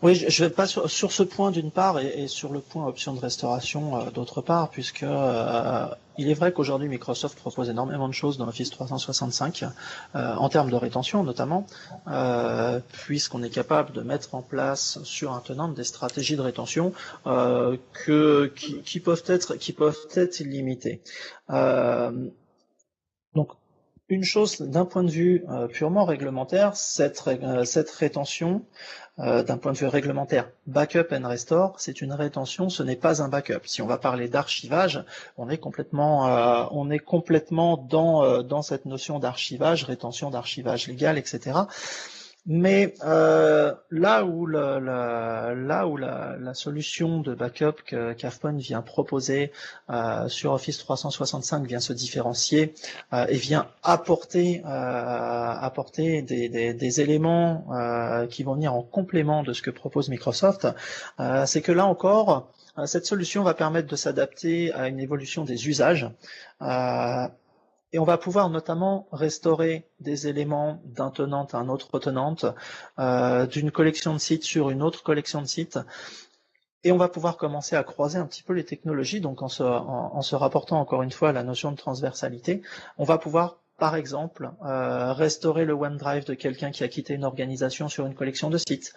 [SPEAKER 2] Oui, je vais pas sur ce point d'une part et sur le point option de restauration d'autre part, puisque il est vrai qu'aujourd'hui Microsoft propose énormément de choses dans Office 365 en termes de rétention notamment, puisqu'on est capable de mettre en place sur un tenant des stratégies de rétention qui peuvent être illimitées. Donc une chose d'un point de vue purement réglementaire, cette rétention, d'un point de vue réglementaire, backup and restore, c'est une rétention, ce n'est pas un backup. Si on va parler d'archivage, on est complètement dans cette notion d'archivage, rétention d'archivage légal, etc. Mais là où la solution de backup que CAFPOINT vient proposer sur Office 365 vient se différencier et vient apporter des éléments qui vont venir en complément de ce que propose Microsoft, c'est que là encore, cette solution va permettre de s'adapter à une évolution des usages. Et on va pouvoir notamment restaurer des éléments d'un tenant à un autre tenant, d'une collection de sites sur une autre collection de sites. Et on va pouvoir commencer à croiser un petit peu les technologies. Donc en se rapportant encore une fois à la notion de transversalité, on va pouvoir par exemple restaurer le OneDrive de quelqu'un qui a quitté une organisation sur une collection de sites,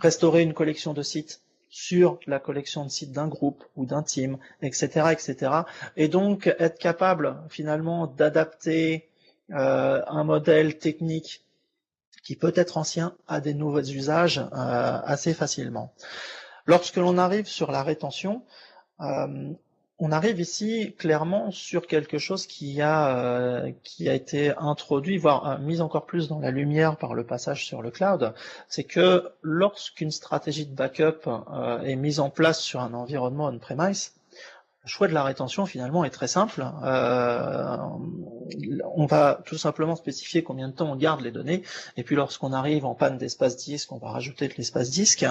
[SPEAKER 2] restaurer une collection de sites sur la collection de sites d'un groupe ou d'un team, etc., etc. Et donc être capable finalement d'adapter un modèle technique qui peut être ancien à des nouveaux usages assez facilement. Lorsque l'on arrive sur la rétention, on arrive ici clairement sur quelque chose qui a été introduit, voire mis encore plus dans la lumière par le passage sur le cloud, c'est que lorsqu'une stratégie de backup est mise en place sur un environnement on-premise, le choix de la rétention finalement est très simple. On va tout simplement spécifier combien de temps on garde les données, et puis lorsqu'on arrive en panne d'espace disque, on va rajouter de l'espace disque.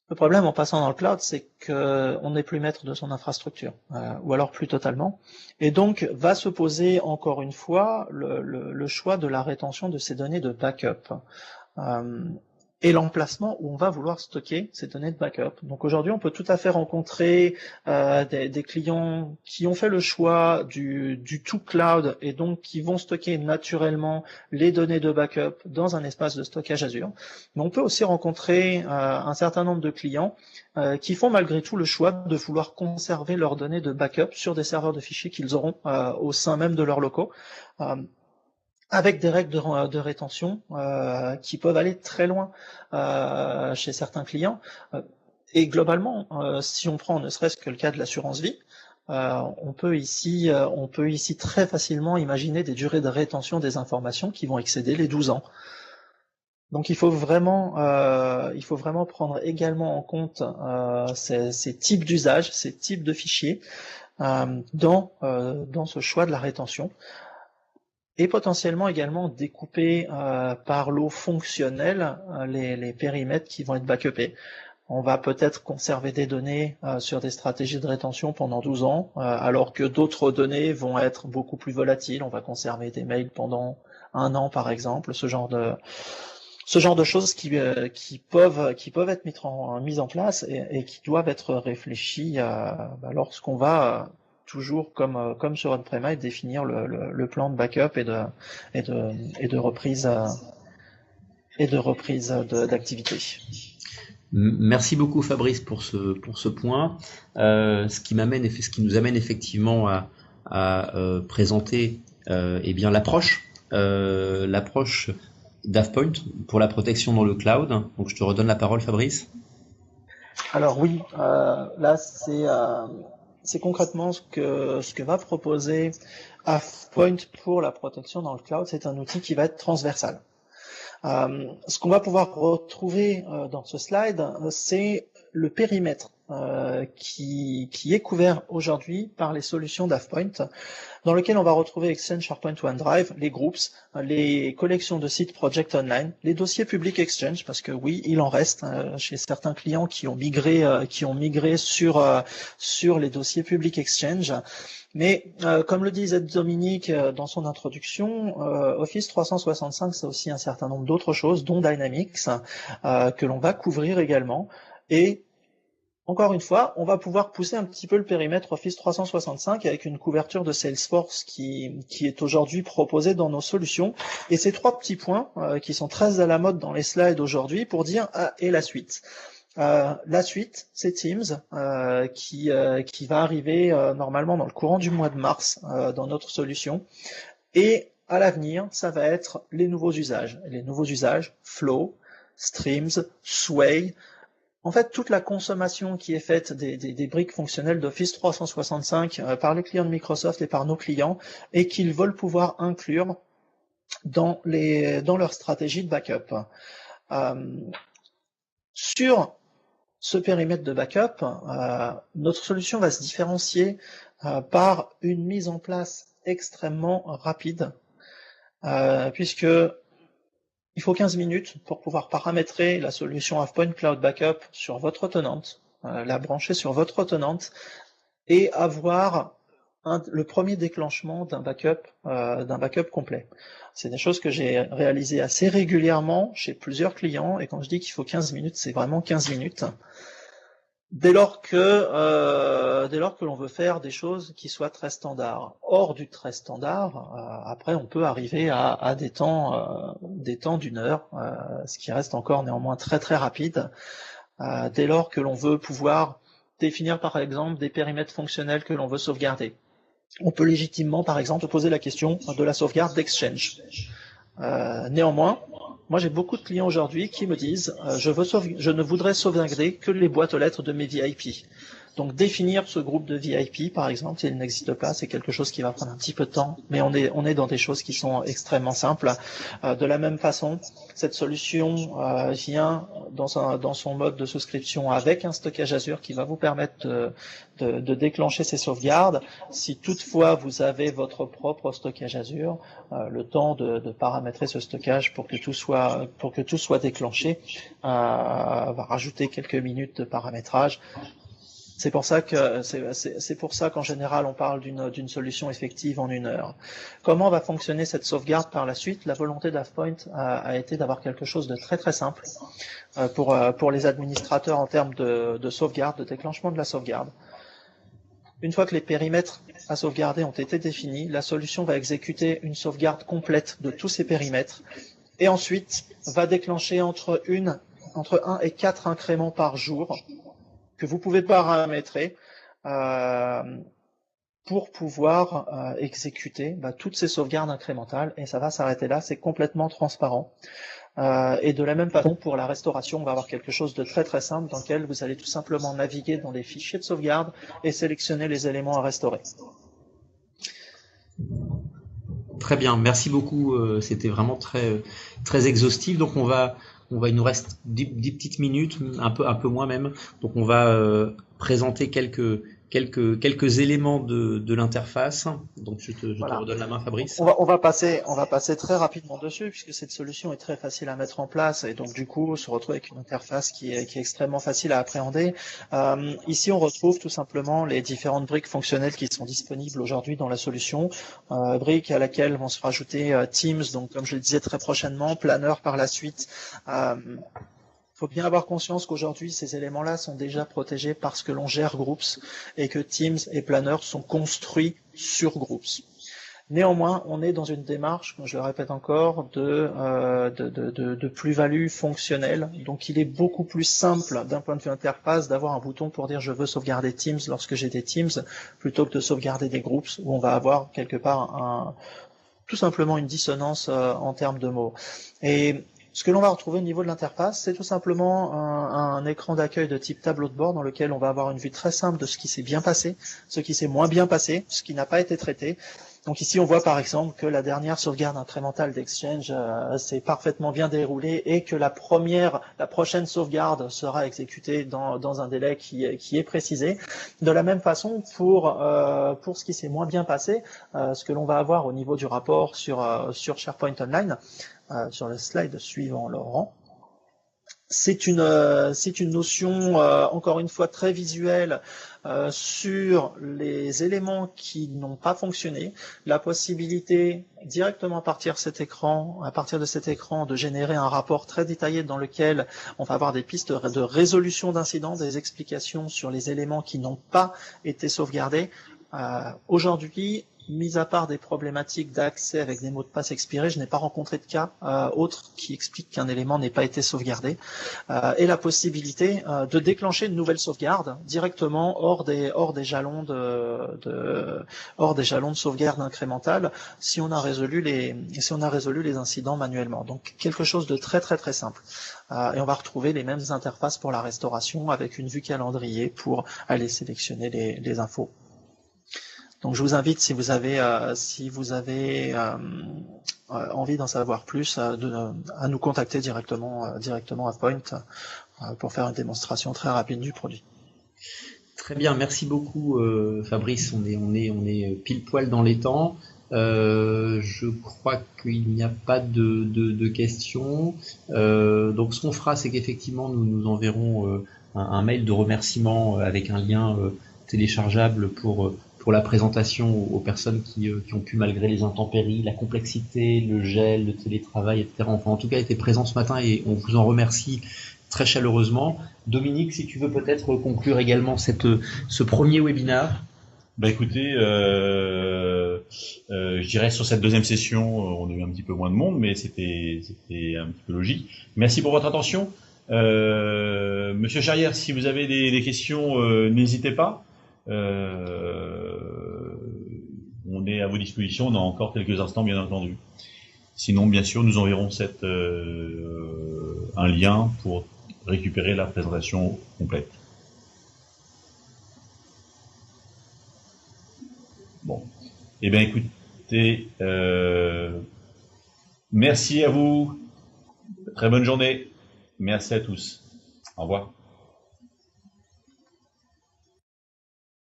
[SPEAKER 2] Le problème en passant dans le cloud, c'est qu'on n'est plus maître de son infrastructure, ou alors plus totalement. Et donc, va se poser encore une fois le choix de la rétention de ces données de backup. Et l'emplacement où on va vouloir stocker ces données de backup. Donc aujourd'hui, on peut tout à fait rencontrer des clients qui ont fait le choix du tout cloud et donc qui vont stocker naturellement les données de backup dans un espace de stockage Azure. Mais on peut aussi rencontrer un certain nombre de clients qui font malgré tout le choix de vouloir conserver leurs données de backup sur des serveurs de fichiers qu'ils auront au sein même de leurs locaux. Avec des règles de rétention qui peuvent aller très loin chez certains clients. Et globalement, si on prend ne serait-ce que le cas de l'assurance vie, on peut ici très facilement imaginer des durées de rétention des informations qui vont excéder les 12 ans. Donc il faut vraiment prendre également en compte ces types d'usages, ces types de fichiers dans ce choix de la rétention. Et potentiellement également découper par lot fonctionnel les périmètres qui vont être backupés. on va peut-être conserver des données sur des stratégies de rétention pendant 12 ans, alors que d'autres données vont être beaucoup plus volatiles. On va conserver des mails pendant 1 an, par exemple, ce genre de choses qui peuvent être mises en place et qui doivent être réfléchies lorsqu'on va toujours comme sur on-premise définir le plan de backup et de reprise d'activité.
[SPEAKER 3] Merci beaucoup Fabrice pour ce point, ce qui nous amène effectivement à présenter bien l'approche d'AvePoint pour la protection dans le cloud. Donc je te redonne la parole Fabrice.
[SPEAKER 2] Alors oui, là c'est concrètement ce que va proposer AvePoint pour la protection dans le cloud. C'est un outil qui va être transversal. Ce qu'on va pouvoir retrouver dans ce slide, c'est le périmètre qui est couvert aujourd'hui par les solutions d'AvePoint, dans lequel on va retrouver Exchange, SharePoint, OneDrive, les groups, les collections de sites Project Online, les dossiers publics Exchange, parce que oui, il en reste chez certains clients qui ont migré sur les dossiers publics Exchange. Mais comme le disait Dominique dans son introduction, Office 365, c'est aussi un certain nombre d'autres choses, dont Dynamics, que l'on va couvrir également. Et encore une fois, on va pouvoir pousser un petit peu le périmètre Office 365 avec une couverture de Salesforce qui est aujourd'hui proposée dans nos solutions. Et ces 3 petits points qui sont très à la mode dans les slides aujourd'hui pour dire et la suite. La suite, c'est Teams qui va arriver normalement dans le courant du mois de mars dans notre solution. Et à l'avenir, ça va être les nouveaux usages. Les nouveaux usages, Flow, Streams, Sway. En fait, toute la consommation qui est faite des briques fonctionnelles d'Office 365 par les clients de Microsoft et par nos clients et qu'ils veulent pouvoir inclure dans leur stratégie de backup. Sur ce périmètre de backup, notre solution va se différencier par une mise en place extrêmement rapide, puisque il faut 15 minutes pour pouvoir paramétrer la solution AvePoint Cloud Backup sur votre tenante, la brancher sur votre tenante et avoir le premier déclenchement d'un backup complet. C'est des choses que j'ai réalisées assez régulièrement chez plusieurs clients, et quand je dis qu'il faut 15 minutes, c'est vraiment 15 minutes. Dès lors que l'on veut faire des choses qui soient très standards. Hors du très standard, après on peut arriver à des temps d'1 heure, ce qui reste encore néanmoins très très rapide. Dès lors que l'on veut pouvoir définir par exemple des périmètres fonctionnels que l'on veut sauvegarder. On peut légitimement, par exemple, poser la question de la sauvegarde d'Exchange. Néanmoins, moi j'ai beaucoup de clients aujourd'hui qui me disent je ne voudrais sauvegarder que les boîtes aux lettres de mes VIP. Donc définir ce groupe de VIP, par exemple, s'il n'existe pas, c'est quelque chose qui va prendre un petit peu de temps, mais on est dans des choses qui sont extrêmement simples. De la même façon, cette solution vient dans son mode de souscription avec un stockage Azure qui va vous permettre de déclencher ces sauvegardes. Si toutefois vous avez votre propre stockage Azure, le temps de paramétrer ce stockage pour que tout soit déclenché va rajouter quelques minutes de paramétrage. C'est pour ça qu'en général on parle d'une solution effective en 1 heure. Comment va fonctionner cette sauvegarde par la suite? La volonté d'AvePoint a été d'avoir quelque chose de très très simple pour les administrateurs en termes de sauvegarde, de déclenchement de la sauvegarde. Une fois que les périmètres à sauvegarder ont été définis, la solution va exécuter une sauvegarde complète de tous ces périmètres et ensuite va déclencher entre 1 et 4 incréments par jour que vous pouvez paramétrer pour pouvoir exécuter toutes ces sauvegardes incrémentales, et ça va s'arrêter là, c'est complètement transparent. Et de la même façon, pour la restauration, on va avoir quelque chose de très très simple dans lequel vous allez tout simplement naviguer dans les fichiers de sauvegarde et sélectionner les éléments à restaurer.
[SPEAKER 3] Très bien, merci beaucoup, c'était vraiment très, très exhaustif. Donc il nous reste 10 petites minutes, un peu moins même. Donc on va présenter quelques quelques éléments de l'interface. Donc je te
[SPEAKER 2] Voilà.
[SPEAKER 3] redonne la main, Fabrice.
[SPEAKER 2] On va passer très rapidement dessus puisque cette solution est très facile à mettre en place et donc du coup on se retrouve avec une interface qui est extrêmement facile à appréhender. Ici on retrouve tout simplement les différentes briques fonctionnelles qui sont disponibles aujourd'hui dans la solution. Briques à laquelle vont se rajouter Teams, donc comme je le disais très prochainement, Planner par la suite. Faut bien avoir conscience qu'aujourd'hui, ces éléments-là sont déjà protégés parce que l'on gère Groups et que Teams et Planner sont construits sur Groups. Néanmoins, on est dans une démarche, je le répète encore, de plus-value fonctionnelle. Donc, il est beaucoup plus simple d'un point de vue interface d'avoir un bouton pour dire je veux sauvegarder Teams lorsque j'ai des Teams plutôt que de sauvegarder des Groups où on va avoir quelque part tout simplement une dissonance en termes de mots. Et ce que l'on va retrouver au niveau de l'interface, c'est tout simplement un écran d'accueil de type tableau de bord dans lequel on va avoir une vue très simple de ce qui s'est bien passé, ce qui s'est moins bien passé, ce qui n'a pas été traité. Donc ici, on voit par exemple que la dernière sauvegarde incrémentale d'Exchange s'est parfaitement bien déroulée et que la prochaine sauvegarde sera exécutée dans un délai qui est précisé. De la même façon, pour ce qui s'est moins bien passé, ce que l'on va avoir au niveau du rapport sur SharePoint Online, sur le slide suivant, Laurent. C'est une notion, encore une fois, très visuelle sur les éléments qui n'ont pas fonctionné, la possibilité directement à partir de cet écran, de générer un rapport très détaillé dans lequel on va avoir des pistes de résolution d'incidents, des explications sur les éléments qui n'ont pas été sauvegardés. Aujourd'hui, mis à part des problématiques d'accès avec des mots de passe expirés, je n'ai pas rencontré de cas autres qui expliquent qu'un élément n'ait pas été sauvegardé. Et la possibilité de déclencher une nouvelle sauvegarde directement hors des jalons de sauvegarde incrémentale si on a résolu les incidents manuellement. Donc quelque chose de très très très simple. Et on va retrouver les mêmes interfaces pour la restauration avec une vue calendrier pour aller sélectionner les infos. Donc je vous invite, si vous avez envie d'en savoir plus, à nous contacter directement à Point pour faire une démonstration très rapide du produit.
[SPEAKER 3] Très bien, merci beaucoup Fabrice. On est pile poil dans les temps. Je crois qu'il n'y a pas de questions. Donc ce qu'on fera, c'est qu'effectivement nous enverrons un mail de remerciement avec un lien téléchargeable pour la présentation aux personnes qui ont pu, malgré les intempéries, la complexité, le gel, le télétravail, etc. Enfin, en tout cas, été présents ce matin et on vous en remercie très chaleureusement. Dominique, si tu veux peut-être conclure également ce premier webinaire.
[SPEAKER 1] Bah écoutez, je dirais sur cette deuxième session, on a eu un petit peu moins de monde, mais c'était un petit peu logique. Merci pour votre attention. Monsieur Charrière, si vous avez des questions, n'hésitez pas. On est à vos dispositions dans encore quelques instants, bien entendu. Sinon, bien sûr, nous enverrons un lien pour récupérer la présentation complète. Bon. Eh bien, écoutez, merci à vous. Très bonne journée. Merci à tous. Au revoir.